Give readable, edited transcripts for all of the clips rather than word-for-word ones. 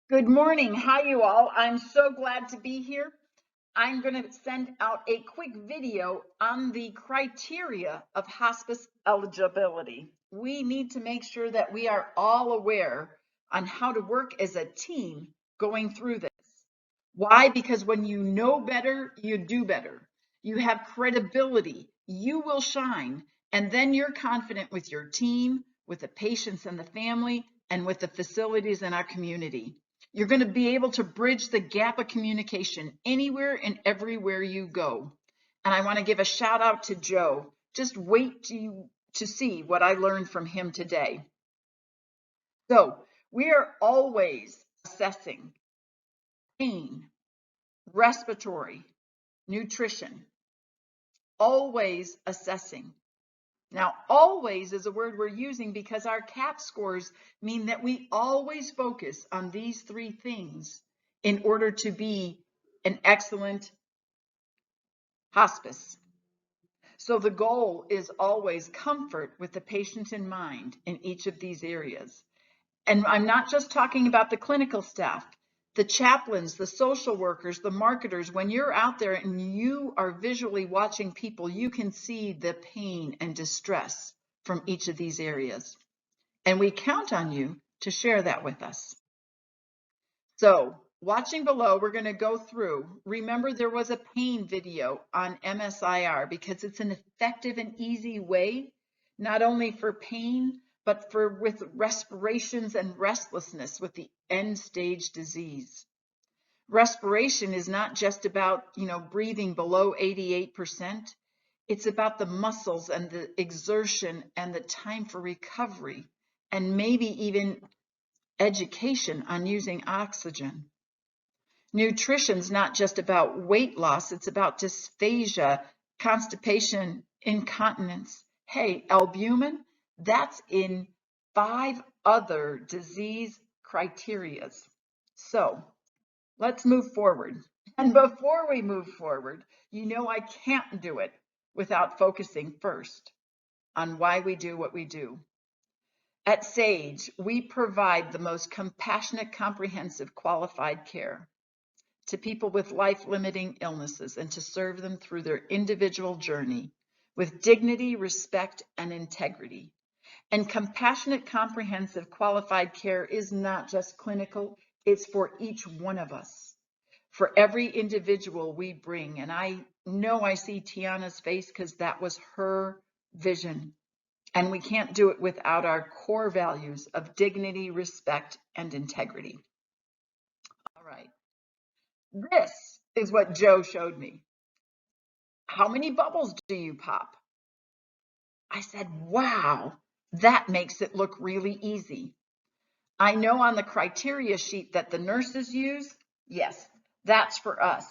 Good morning. Hi, you all. I'm so glad to be here. I'm going to send out a quick video on the criteria of hospice eligibility. We need to make sure that we are all aware on how to work as a team going through this. Why? Because when you know better, you do better. You have credibility, you will shine, and then you're confident with your team, with the patients and the family, and with the facilities in our community. You're going to be able to bridge the gap of communication anywhere and everywhere you go. And I want to give a shout out to Joe. Just wait to see what I learned from him today. So we are always assessing pain, respiratory, nutrition, always assessing. Now, always is a word we're using because our CAP scores mean that we always focus on these three things in order to be an excellent hospice. So the goal is always comfort with the patient in mind in each of these areas. And I'm not just talking about the clinical staff, the chaplains, the social workers, the marketers. When you're out there and you are visually watching people, you can see the pain and distress from each of these areas. And we count on you to share that with us. So watching below, we're going to go through. Remember, there was a pain video on MSIR because it's an effective and easy way, not only for pain, but with respirations and restlessness with the end stage disease. Respiration is not just about, breathing below 88%. It's about the muscles and the exertion and the time for recovery and maybe even education on using oxygen. Nutrition's not just about weight loss, it's about dysphagia, constipation, incontinence. Hey, albumin, that's in 5 other disease criterias. So let's move forward. And before we move forward, I can't do it without focusing first on why we do what we do. At SAGE, we provide the most compassionate, comprehensive, qualified care to people with life-limiting illnesses and to serve them through their individual journey with dignity, respect, and integrity. And compassionate, comprehensive, qualified care is not just clinical, it's for each one of us. For every individual we bring, and I know I see Tiana's face because that was her vision. And we can't do it without our core values of dignity, respect, and integrity. All right. This is what Joe showed me. How many bubbles do you pop? I said, wow, that makes it look really easy. I know on the criteria sheet that the nurses use, yes, that's for us.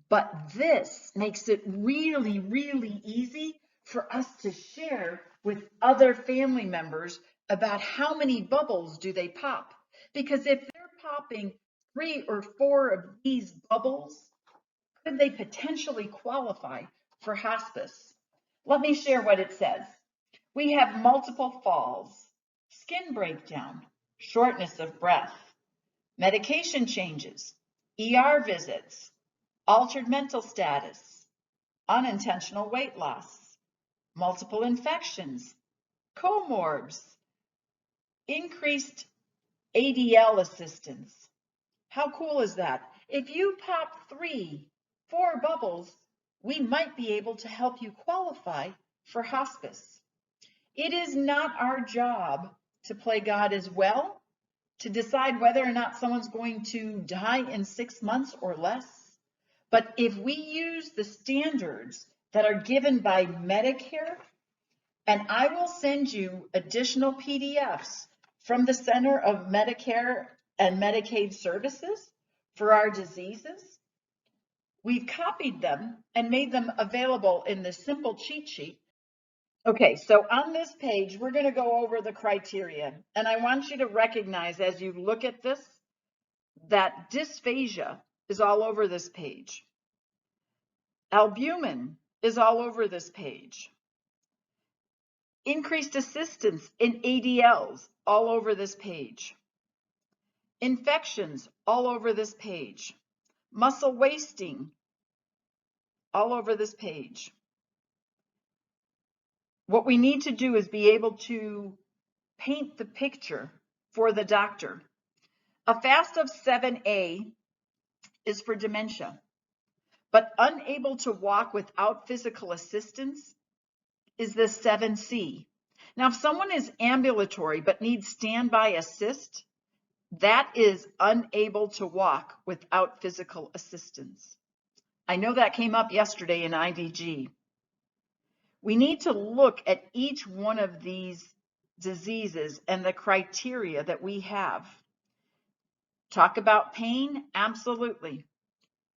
But this makes it really, really easy for us to share with other family members about how many bubbles do they pop. Because if they're popping 3 or 4 of these bubbles, could they potentially qualify for hospice? Let me share what it says. We have multiple falls, skin breakdown, shortness of breath, medication changes, ER visits, altered mental status, unintentional weight loss, multiple infections, comorbs, increased ADL assistance. How cool is that? If you pop 3, 4 bubbles, we might be able to help you qualify for hospice. It is not our job to play God as well, to decide whether or not someone's going to die in 6 months or less. But if we use the standards that are given by Medicare, and I will send you additional PDFs from the Center of Medicare and Medicaid Services for our diseases. We've copied them and made them available in this simple cheat sheet. Okay, so on this page, we're going to go over the criteria. And I want you to recognize as you look at this, that dysphagia is all over this page. Albumin is all over this page. Increased assistance in ADLs all over this page. Infections all over this page. Muscle wasting all over this page. What we need to do is be able to paint the picture for the doctor. A FAST of 7A is for dementia, but unable to walk without physical assistance is the 7C. Now, if someone is ambulatory but needs standby assist, that is unable to walk without physical assistance. I know that came up yesterday in IDG. We need to look at each one of these diseases and the criteria that we have. Talk about pain, absolutely.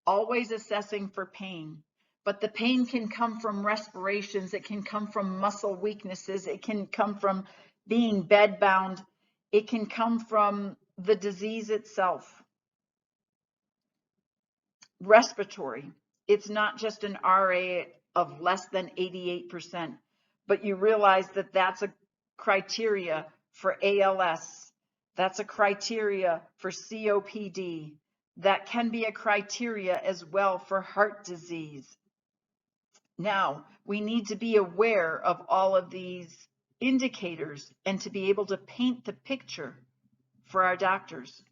Always assessing for pain. But the pain can come from respirations, it can come from muscle weaknesses, it can come from being bedbound, it can come from the disease itself. Respiratory, it's not just an RA of less than 88%, but you realize that that's a criteria for ALS, that's a criteria for COPD, that can be a criteria as well for heart disease. Now, we need to be aware of all of these indicators and to be able to paint the picture for our doctors.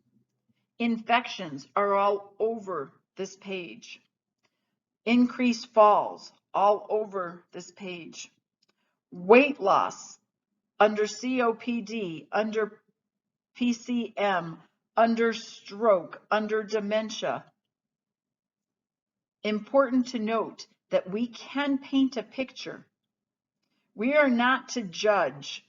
Infections are all over this page. Increased falls all over this page. Weight loss under COPD, under PCM, under stroke, under dementia. Important to note that we can paint a picture. We are not to judge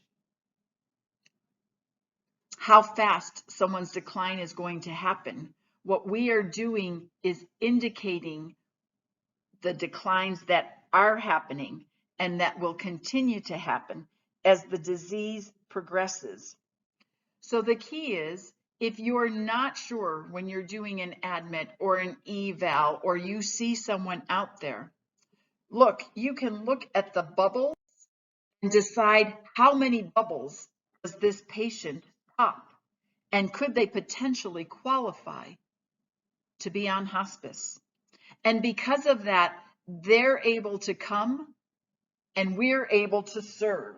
how fast someone's decline is going to happen. What we are doing is indicating the declines that are happening and that will continue to happen as the disease progresses. So the key is, if you're not sure when you're doing an admit or an eval, or you see someone out there, look, you can look at the bubbles and decide how many bubbles does this patient pop, and could they potentially qualify to be on hospice. And because of that, they're able to come and we're able to serve.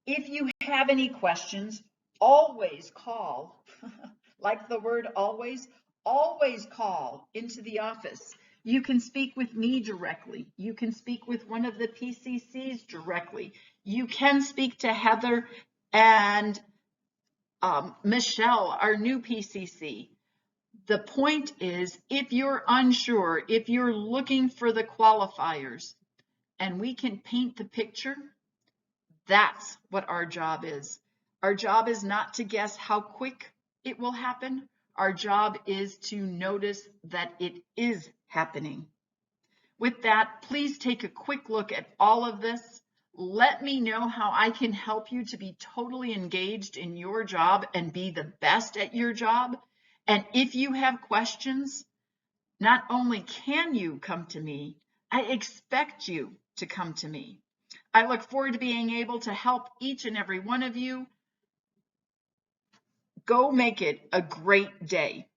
If you have any questions, always call, like the word always call into the office. You can speak with me directly. You can speak with one of the PCCs directly. You can speak to Heather and Michelle, our new PCC. The point is, if you're unsure, if you're looking for the qualifiers, and we can paint the picture, that's what our job is. Our job is not to guess how quick it will happen. Our job is to notice that it is happening. With that, please take a quick look at all of this. Let me know how I can help you to be totally engaged in your job and be the best at your job. And if you have questions, not only can you come to me, I expect you to come to me. I look forward to being able to help each and every one of you. Go make it a great day.